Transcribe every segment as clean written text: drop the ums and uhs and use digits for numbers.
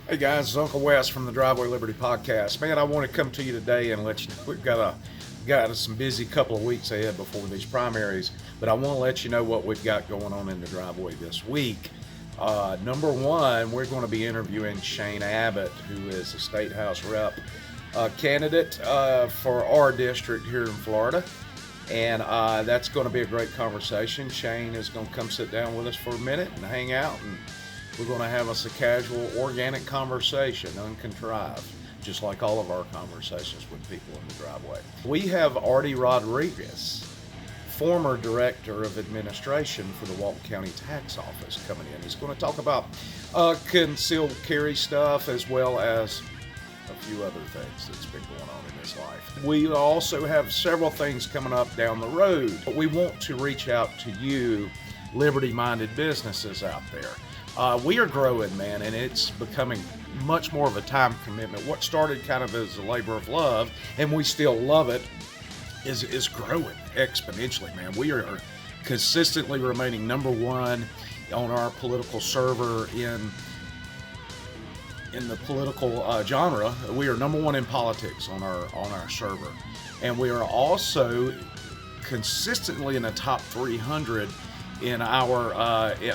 Hey guys, it's Uncle Wes from the Driveway Liberty Podcast. Man, I want to come to you today and let you know we've got some busy couple of weeks ahead before these primaries, but I want to let you know what we've got going on in the driveway this week. Number one, we're going to be interviewing Shane Abbott, who is a state house rep candidate for our district here in Florida. And that's going to be a great conversation. Shane is going to come sit down with us for a minute and hang out, and we're going to have us a casual, organic conversation, uncontrived, just like all of our conversations with people in the driveway. We have Artie Rodriguez, former Director of Administration for the Walton County Tax Office, coming in. He's going to talk about concealed carry stuff as well as a few other things that's been going on in his life. We also have several things coming up down the road. We want to reach out to you, liberty-minded businesses out there. We are growing, man, and it's becoming much more of a time commitment. What started kind of as a labor of love, and we still love it, is growing exponentially, man. We are consistently remaining number one on our political server in the political genre. We are number one in politics on our server, and we are also consistently in the top 300 in our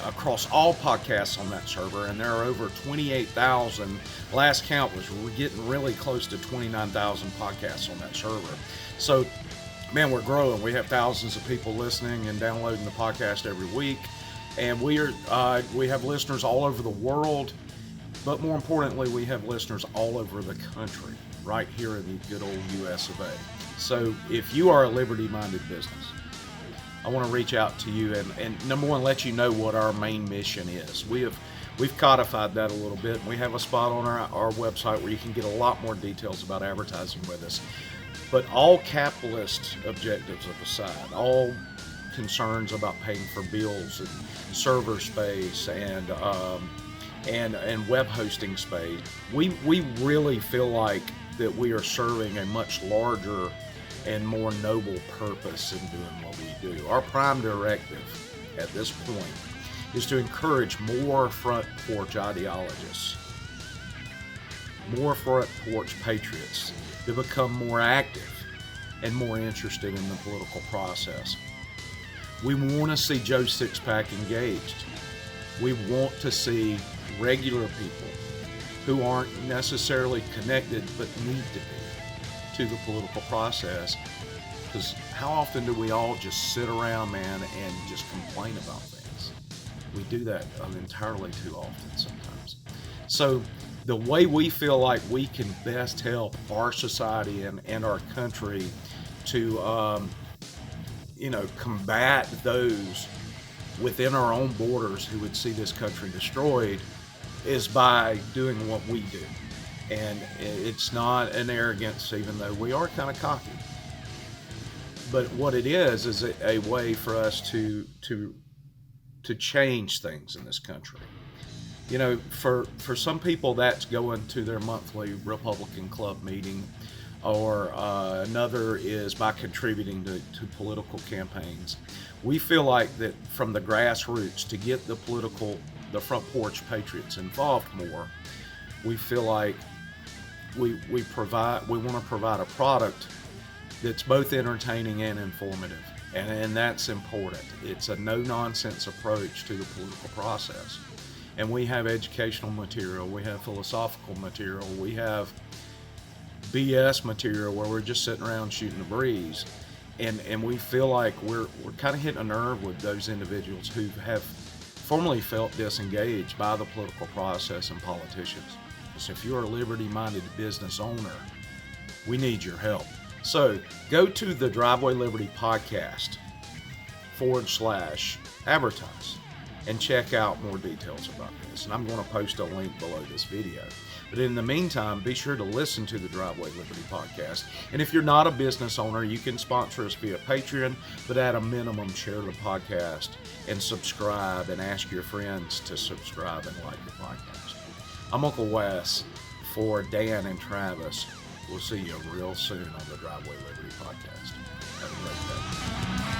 across all podcasts on that server, and there are over 28,000. Last count was we're getting really close to 29,000 podcasts on that server. So, man, we're growing. We have thousands of people listening and downloading the podcast every week, and we have listeners all over the world. But more importantly, we have listeners all over the country, right here in the good old US of A. So if you are a liberty-minded business, I want to reach out to you and number one, let you know what our main mission is. We've codified that a little bit. We have a spot on our website where you can get a lot more details about advertising with us. But all capitalist objectives aside, all concerns about paying for bills and server space and web hosting space, we really feel like that we are serving a much larger and more noble purpose in doing what we do. Our prime directive at this point is to encourage more front porch ideologists, more front porch patriots to become more active and more interested in the political process. We want to see Joe Sixpack engaged. We want to see regular people who aren't necessarily connected but need to be to the political process, because how often do we all just sit around, man, and just complain about things? We do that entirely too often sometimes. So the way we feel like we can best help our society and our country to combat those within our own borders who would see this country destroyed is by doing what we do. And it's not an arrogance, even though we are kind of cocky. But what it is a way for us to change things in this country. You know, for some people that's going to their monthly Republican Club meeting, or another is by contributing to political campaigns. We feel like that from the grassroots, to get the front porch patriots involved more, we feel like we want to provide a product that's both entertaining and informative, and that's important. It's a no-nonsense approach to the political process, and we have educational material, we have philosophical material, we have BS material where we're just sitting around shooting the breeze, and we feel like we're kind of hitting a nerve with those individuals who have formerly felt disengaged by the political process and politicians. So if you're a liberty-minded business owner, we need your help. So go to the Driveway Liberty Podcast /advertise and check out more details about this. And I'm going to post a link below this video. But in the meantime, be sure to listen to the Driveway Liberty Podcast. And if you're not a business owner, you can sponsor us via Patreon, but at a minimum, share the podcast and subscribe, and ask your friends to subscribe and like the podcast. I'm Uncle Wes for Dan and Travis. We'll see you real soon on the Driveway Liberty Podcast. Have a great day.